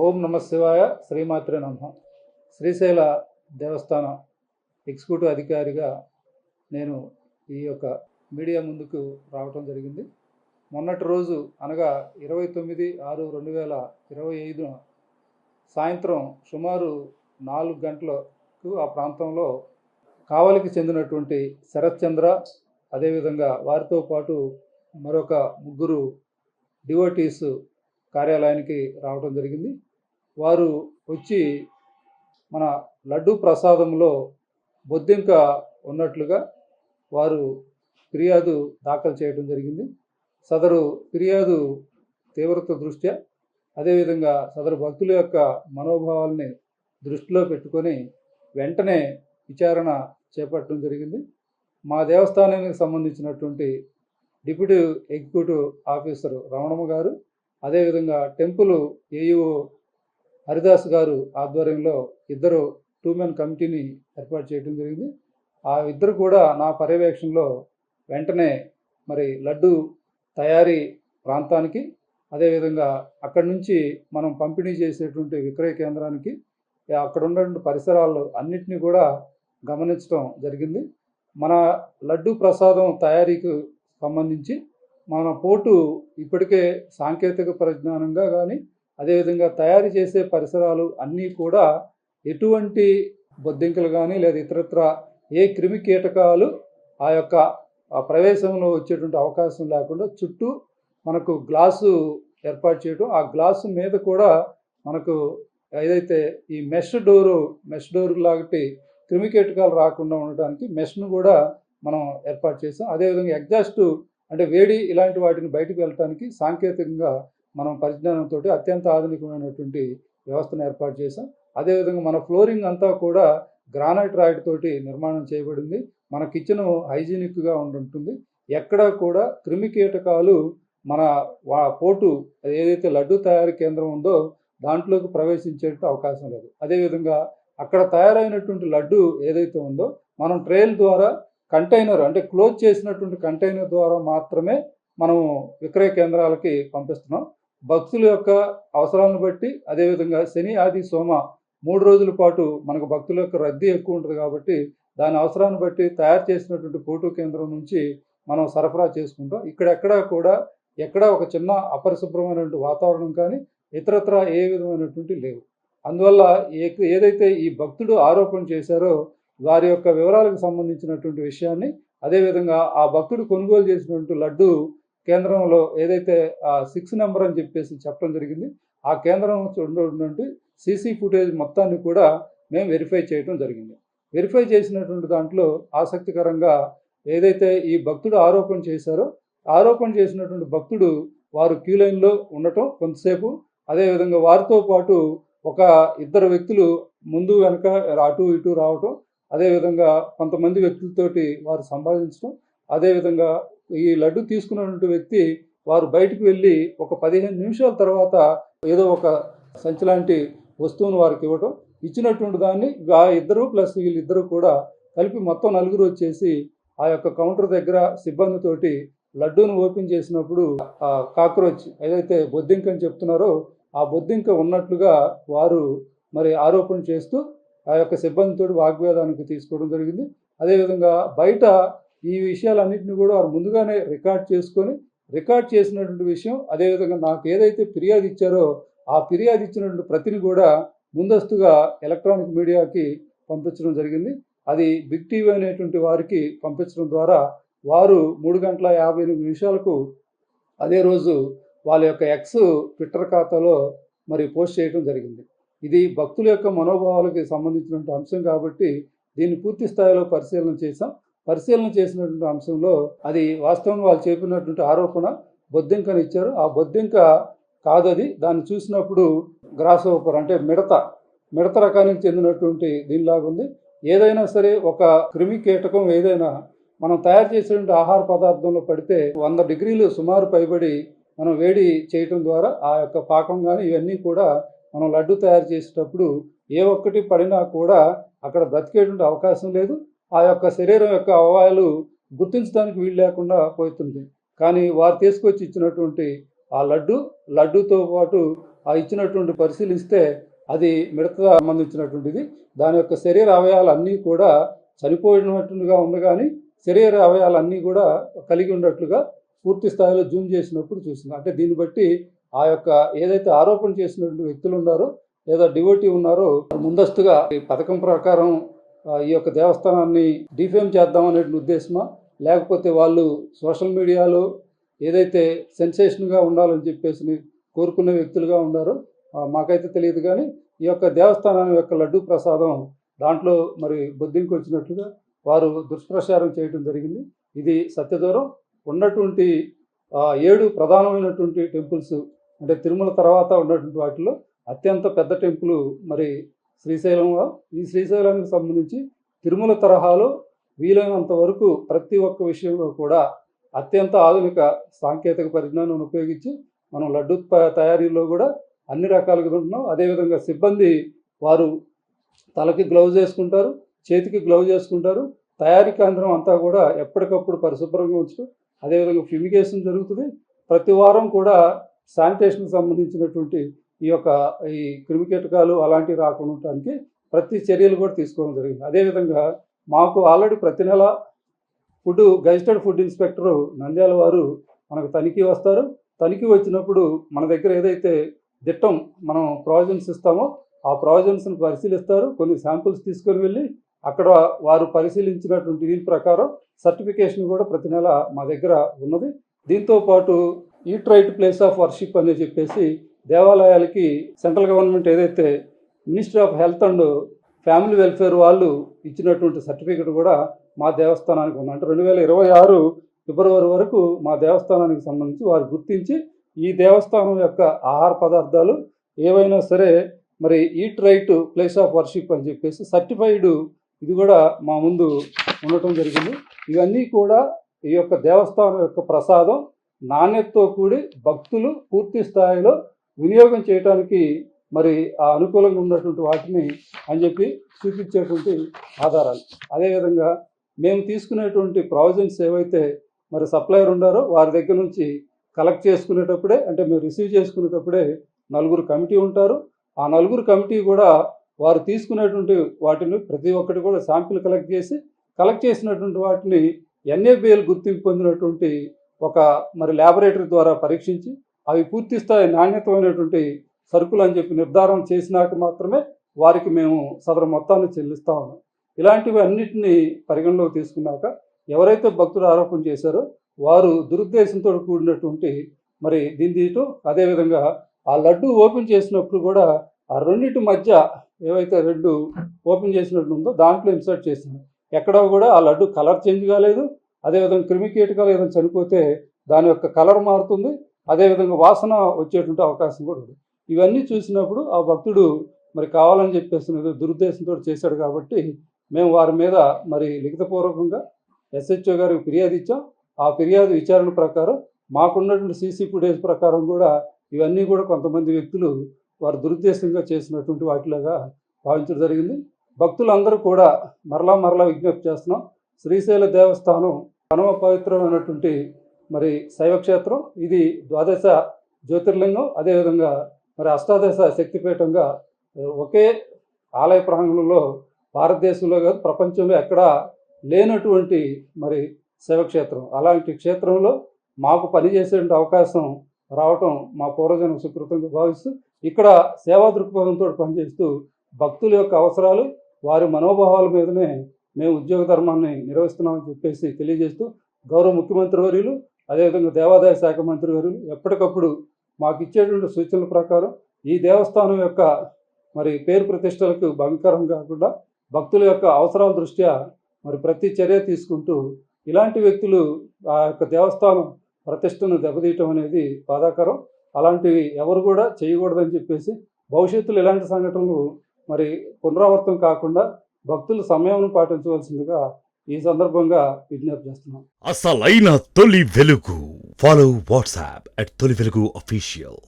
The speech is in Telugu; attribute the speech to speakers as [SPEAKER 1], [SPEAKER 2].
[SPEAKER 1] ఓం నమ శివాయ. శ్రీమాత్రే నమః. శ్రీశైల దేవస్థాన ఎగ్జిక్యూటివ్ అధికారిగా నేను ఈ యొక్క మీడియా ముందుకు రావటం జరిగింది. మొన్నటి రోజు అనగా 29/6/2025 సాయంత్రం సుమారు 4 గంటలకు ఆ ప్రాంతంలో కావలికి చెందినటువంటి శరత్ చంద్ర, అదేవిధంగా వారితో పాటు మరొక ముగ్గురు డివోటీస్ కార్యాలయానికి రావడం జరిగింది. వారు వచ్చి మన లడ్డు ప్రసాదంలో బొద్దింక ఉన్నట్లుగా వారు ఫిర్యాదు దాఖలు చేయడం జరిగింది. సదరు ఫిర్యాదు తీవ్రత దృష్ట్యా, అదేవిధంగా సదరు భక్తుల యొక్క మనోభావాల్ని దృష్టిలో పెట్టుకొని వెంటనే విచారణ చేపట్టడం జరిగింది. మా దేవస్థానానికి సంబంధించినటువంటి డిప్యూటీ ఎగ్జిక్యూటివ్ ఆఫీసర్ రమణమ్మ గారు, అదేవిధంగా టెంపుల్ ఏఈఓ హరిదాస్ గారు ఆధ్వర్యంలో ఇద్దరు 2 మెన్ కమిటీని ఏర్పాటు చేయడం జరిగింది. ఆ ఇద్దరు కూడా నా పర్యవేక్షణలో వెంటనే మరి లడ్డు తయారీ ప్రాంతానికి, అదేవిధంగా అక్కడి నుంచి మనం పంపిణీ చేసేటువంటి విక్రయ కేంద్రానికి, అక్కడ ఉన్నటువంటి పరిసరాలు అన్నింటినీ కూడా గమనించడం జరిగింది. మన లడ్డు ప్రసాదం తయారీకి సంబంధించి మన పోటు ఇప్పటికే సాంకేతిక పరిజ్ఞానంగా కానీ, అదేవిధంగా తయారు చేసే పరిసరాలు అన్నీ కూడా ఎటువంటి బొద్దింకలు కానీ లేదా ఇతరత్ర ఏ క్రిమి కీటకాలు ఆ యొక్క ప్రవేశంలో వచ్చేటువంటి అవకాశం లేకుండా చుట్టూ మనకు గ్లాసు ఏర్పాటు చేయడం, ఆ గ్లాసు మీద కూడా మనకు ఏదైతే ఈ మెష్ డోర్ లాంటి క్రిమి కీటకాలు రాకుండా ఉండడానికి మెష్ను కూడా మనం ఏర్పాటు చేసాం. అదేవిధంగా ఎగ్జాస్ట్ అంటే వేడి ఇలాంటి వాటిని బయటకు వెళ్ళటానికి సాంకేతికంగా మనం పరిజ్ఞానంతో అత్యంత ఆధునికమైనటువంటి వ్యవస్థను ఏర్పాటు చేసాం. అదేవిధంగా మన ఫ్లోరింగ్ అంతా కూడా గ్రానైట్ రాయిడ్ తోటి నిర్మాణం చేయబడింది. మన కిచెన్ హైజీనిక్గా ఉంటుంది. ఎక్కడా కూడా క్రిమి కీటకాలు మన పోటు ఏదైతే లడ్డు తయారీ కేంద్రం ఉందో దాంట్లోకి ప్రవేశించే అవకాశం లేదు. అదేవిధంగా అక్కడ తయారైనటువంటి లడ్డు ఏదైతే ఉందో మనం ట్రైల్ ద్వారా కంటైనర్ అంటే క్లోజ్ చేసినటువంటి కంటైనర్ ద్వారా మాత్రమే మనం విక్రయ కేంద్రాలకి పంపిస్తున్నాం. భక్తుల యొక్క అవసరాలను బట్టి, అదేవిధంగా శని ఆది సోమ 3 రోజుల పాటు మనకు భక్తుల యొక్క రద్దీ ఎక్కువ ఉంటుంది కాబట్టి దాని అవసరాన్ని బట్టి తయారు చేసినటువంటి పోటు కేంద్రం నుంచి మనం సరఫరా చేసుకుంటాం. ఇక్కడెక్కడా కూడా ఎక్కడా ఒక చిన్న అపరిశుభ్రమైనటువంటి వాతావరణం కానీ ఇతరత్ర ఏ విధమైనటువంటి లేవు. అందువల్ల ఏదైతే ఈ భక్తుడు ఆరోపణ చేశారో వారి యొక్క వివరాలకు సంబంధించినటువంటి విషయాన్ని, అదేవిధంగా ఆ భక్తుడు కొనుగోలు చేసినటువంటి లడ్డు కేంద్రంలో ఏదైతే 6 నెంబర్ అని చెప్పేసి చెప్పడం జరిగింది, ఆ కేంద్రం ఉన్నటువంటి సీసీ ఫుటేజ్ మొత్తాన్ని కూడా మేము వెరిఫై చేయడం జరిగింది. వెరిఫై చేసినటువంటి దాంట్లో ఆసక్తికరంగా ఏదైతే ఈ భక్తుడు ఆరోపణ చేశారో ఆరోపణ చేసినటువంటి భక్తుడు వారు క్యూ లైన్లో ఉండటం కొంతసేపు, అదేవిధంగా వారితో పాటు ఒక 2 వ్యక్తులు ముందు వెనక అటు ఇటు రావటం, అదేవిధంగా కొంతమంది వ్యక్తులతోటి వారు సంభాషించడం, అదేవిధంగా ఈ లడ్డు తీసుకున్నటువంటి వ్యక్తి వారు బయటకు వెళ్ళి ఒక 15 నిమిషాల తర్వాత ఏదో ఒక సంచి లాంటి వస్తువును వారికి ఇవ్వటం, ఇచ్చినటువంటి దాన్ని ఇద్దరు ప్లస్ వీళ్ళిద్దరూ కూడా కలిపి మొత్తం 4 వచ్చేసి ఆ యొక్క కౌంటర్ దగ్గర సిబ్బందితోటి లడ్డూను ఓపెన్ చేసినప్పుడు ఆ కాక్రోచ్ ఏదైతే బొద్దింక అని చెప్తున్నారో ఆ బొద్దింక ఉన్నట్లుగా వారు మరి ఆరోపణ చేస్తూ ఆ యొక్క సిబ్బందితో వాగ్వేదానికి తీసుకోవడం జరిగింది. అదేవిధంగా బయట ఈ విషయాలన్నింటినీ కూడా వారు ముందుగానే రికార్డ్ చేసినటువంటి విషయం, అదేవిధంగా నాకు ఏదైతే ఫిర్యాదు ఇచ్చారో ఆ ఫిర్యాదు ఇచ్చినటువంటి ప్రతిని కూడా ముందస్తుగా ఎలక్ట్రానిక్ మీడియాకి పంపించడం జరిగింది. అది బిగ్ టీవీ అనేటువంటి వారికి పంపించడం ద్వారా వారు 3:58 అదే రోజు వాళ్ళ యొక్క ఎక్స్ ట్విట్టర్ ఖాతాలో మరి పోస్ట్ చేయడం జరిగింది. ఇది భక్తుల యొక్క మనోభావాలకు సంబంధించినటువంటి అంశం కాబట్టి దీన్ని పూర్తి స్థాయిలో పరిశీలన చేసినటువంటి అంశంలో అది వాస్తవంగా వాళ్ళు చెప్పినటువంటి ఆరోపణ బొద్దింకను ఇచ్చారు. ఆ బొద్దింక కాదది. దాన్ని చూసినప్పుడు గ్రాస్ ఓపర్ అంటే మిడత రకానికి చెందినటువంటి దీనిలాగా ఉంది. ఏదైనా సరే ఒక క్రిమి కీటకం ఏదైనా మనం తయారు చేసేటువంటి ఆహార పదార్థంలో పడితే 100 డిగ్రీలు సుమారు పైబడి మనం వేడి చేయటం ద్వారా ఆ యొక్క పాకం కానీ ఇవన్నీ కూడా మనం లడ్డు తయారు చేసేటప్పుడు ఏ ఒక్కటి పడినా కూడా అక్కడ బ్రతికేటువంటి అవకాశం లేదు. ఆ యొక్క శరీరం యొక్క అవయవాలు గుర్తించడానికి వీలు లేకుండా పోతుంది. కానీ వారు తీసుకొచ్చి ఇచ్చినటువంటి ఆ లడ్డుతో పాటు ఆ ఇచ్చినటువంటి పరిశీలిస్తే అది మిడతకు సంబంధించినటువంటిది. దాని యొక్క శరీర అవయవాలన్నీ కూడా చనిపోయినట్టుగా ఉంది, కానీ శరీర అవయవాలన్నీ కూడా కలిగి ఉన్నట్లుగా పూర్తి స్థాయిలో జూమ్ చేసినప్పుడు చూసింది. అంటే దీన్ని బట్టి ఆ యొక్క ఏదైతే ఆరోపణ చేసినటువంటి వ్యక్తులు ఉన్నారో లేదా డివోటీ ఉన్నారో ముందస్తుగా ఈ పథకం ప్రకారం ఈ యొక్క దేవస్థానాన్ని డిఫేమ్ చేద్దామనే ఉద్దేశమా, లేకపోతే వాళ్ళు సోషల్ మీడియాలో ఏదైతే సెన్సేషన్గా ఉండాలని చెప్పేసి కోరుకునే వ్యక్తులుగా ఉన్నారో మాకైతే తెలియదు. కానీ ఈ యొక్క దేవస్థానం యొక్క లడ్డూ ప్రసాదం దాంట్లో మరి బొద్దింకి వచ్చినట్లుగా వారు దుష్ప్రచారం చేయడం జరిగింది. ఇది సత్యదూరం. ఉన్నటువంటి 7 ప్రధానమైనటువంటి టెంపుల్స్ అంటే తిరుమల తర్వాత ఉన్నటువంటి వాటిలో అత్యంత పెద్ద టెంపుల్ మరి శ్రీశైలంలో. ఈ శ్రీశైలానికి సంబంధించి తిరుమల తరహాలో వీలైనంత వరకు ప్రతి ఒక్క విషయంలో కూడా అత్యంత ఆధునిక సాంకేతిక పరిజ్ఞానం ఉపయోగించి మనం లడ్డు తయారీలో కూడా అన్ని రకాలుగా ఉంటున్నాం. అదేవిధంగా సిబ్బంది వారు తలకి గ్లౌజ్ వేసుకుంటారు, చేతికి గ్లౌజ్ వేసుకుంటారు. తయారీ కేంద్రం అంతా కూడా ఎప్పటికప్పుడు పరిశుభ్రంగా ఉంచడం, అదేవిధంగా ఫ్యూమిగేషన్ జరుగుతుంది. ప్రతి వారం కూడా శానిటేషన్కి సంబంధించినటువంటి ఈ క్రిమికీటకాలు అలాంటివి రాకుండా ఉండటానికి ప్రతి చర్యలు కూడా తీసుకోవడం జరిగింది. అదేవిధంగా మాకు ఆల్రెడీ ప్రతి నెల గెజిటెడ్ ఫుడ్ ఇన్స్పెక్టరు నంద్యాల వారు మనకు తనిఖీ వస్తారు. తనిఖీ వచ్చినప్పుడు మన దగ్గర ఏదైతే దిట్టం మనం ప్రావిజన్స్ ఇస్తామో ఆ ప్రావిజన్స్ని పరిశీలిస్తారు. కొన్ని శాంపుల్స్ తీసుకొని వెళ్ళి అక్కడ వారు పరిశీలించినటువంటి దీని ప్రకారం సర్టిఫికేషన్ కూడా ప్రతి నెల మా దగ్గర ఉన్నది. దీంతోపాటు eat right place of worship అని చెప్పేసి దేవాలయాలకి సెంట్రల్ గవర్నమెంట్ ఏదైతే ministry of health and family welfare వాళ్ళు ఇచ్చినటువంటి సర్టిఫికేట్ కూడా మా దేవస్థానానికి ఉంది. అంటే 2026 ఫిబ్రవరి వరకు మా దేవస్థానానికి సంబంధించి వారు గుర్తించి ఈ దేవస్థానం యొక్క ఆహార పదార్థాలు ఏవైనా సరే మరి eat right place of worship అని చెప్పేసి సర్టిఫైడ్ ఇది కూడా మా ముందు ఉండటం జరిగింది. ఇవన్నీ కూడా ఈ యొక్క దేవస్థానం యొక్క ప్రసాదం నాణ్యతతో కూడి భక్తులు పూర్తి స్థాయిలో వినియోగం చేయడానికి మరి ఆ అనుకూలంగా ఉన్నటువంటి వాటిని అని చెప్పి చూపించేటువంటి ఆధారాలు. అదేవిధంగా మేము తీసుకునేటువంటి ప్రావిజన్స్ ఏవైతే మరి సప్లయర్ ఉన్నారో వారి దగ్గర నుంచి కలెక్ట్ చేసుకునేటప్పుడే అంటే మేము రిసీవ్ చేసుకునేటప్పుడే 4 కమిటీ ఉంటారు. ఆ 4 కమిటీ కూడా వారు తీసుకునేటువంటి వాటిని ప్రతి ఒక్కటి కూడా శాంపిల్ కలెక్ట్ చేసినటువంటి వాటిని NABL గుర్తింపు పొందినటువంటి ఒక మరి ల్యాబొరేటరీ ద్వారా పరీక్షించి అవి పూర్తి స్థాయి నాణ్యతమైనటువంటి సరుకులు అని చెప్పి నిర్ధారణ చేసినాక మాత్రమే వారికి మేము సదరు మొత్తాన్ని చెల్లిస్తూ ఉన్నాం. ఇలాంటివి అన్నింటినీ పరిగణలోకి తీసుకున్నాక ఎవరైతే భక్తులు ఆరోపణ చేశారో వారు దురుద్దేశంతో కూడినటువంటి మరి దీన్ని తీయటం, అదేవిధంగా ఆ లడ్డు ఓపెన్ చేసినప్పుడు కూడా ఆ రెండింటి మధ్య ఏవైతే 2 ఓపెన్ చేసినట్టు ఉందో దాంట్లో ఇన్సర్ట్ చేసింది. ఎక్కడో కూడా ఆ లడ్డు కలర్ చేంజ్ కాలేదు. అదేవిధంగా క్రిమికీటకాలు ఏదైనా చనిపోతే దాని యొక్క కలర్ మారుతుంది, అదేవిధంగా వాసన వచ్చేటువంటి అవకాశం కూడా ఉంది. ఇవన్నీ చూసినప్పుడు ఆ భక్తుడు మరి కావాలని చెప్పేసి దురుద్దేశంతో చేశాడు కాబట్టి మేము వారి మీద మరి లిఖితపూర్వకంగా SHO గారికి ఫిర్యాదు ఇచ్చాం. ఆ ఫిర్యాదు విచారణ ప్రకారం మాకున్నటువంటి CC ఫుటేజ్ ప్రకారం కూడా ఇవన్నీ కూడా కొంతమంది వ్యక్తులు వారు దురుద్దేశంగా చేసినటువంటి వాటిలాగా భావించడం జరిగింది. భక్తులందరూ కూడా మరలా విజ్ఞప్తి చేస్తున్నాం. శ్రీశైల దేవస్థానం పరమ పవిత్రమైనటువంటి మరి శైవక్షేత్రం. ఇది 12 జ్యోతిర్లింగం, అదేవిధంగా మరి అష్టాదశ శక్తిపీఠంగా ఒకే ఆలయ ప్రాంగణంలో భారతదేశంలో కాదు ప్రపంచంలో ఎక్కడా లేనటువంటి మరి శైవక్షేత్రం. అలాంటి క్షేత్రంలో మాకు పనిచేసే అవకాశం రావటం మా పూర్వజన్మ సుకృతంగా భావిస్తూ ఇక్కడ సేవా దృక్పథంతో పనిచేస్తూ భక్తుల యొక్క అవసరాలు వారి మనోభావాల మీదనే మేము ఉద్యోగ ధర్మాన్ని నిర్వహిస్తున్నామని చెప్పేసి తెలియజేస్తూ గౌరవ ముఖ్యమంత్రి వర్యులు అదేవిధంగా దేవాదాయ శాఖ మంత్రి వర్యులు ఎప్పటికప్పుడు మాకు ఇచ్చేటువంటి సూచనల ప్రకారం ఈ దేవస్థానం యొక్క మరి పేరు ప్రతిష్టలకు భంగకరం కాకుండా భక్తుల యొక్క అవసరాల దృష్ట్యా మరి ప్రతి చర్య తీసుకుంటూ ఇలాంటి వ్యక్తులు ఆ యొక్క దేవస్థానం ప్రతిష్టను దెబ్బతీయటం అనేది బాధాకరం. అలాంటివి ఎవరు కూడా చేయకూడదని చెప్పేసి భవిష్యత్తులో ఇలాంటి సంఘటనలు మరి పునరావృతం కాకుండా భక్తులు సమయం పాటించవలసిందిగా ఈ సందర్భంగా విజ్ఞప్తి చేస్తున్నాం.
[SPEAKER 2] అసలైన తొలి వెలుగు. ఫాలో వాట్సాప్ @తొలి వెలుగు official.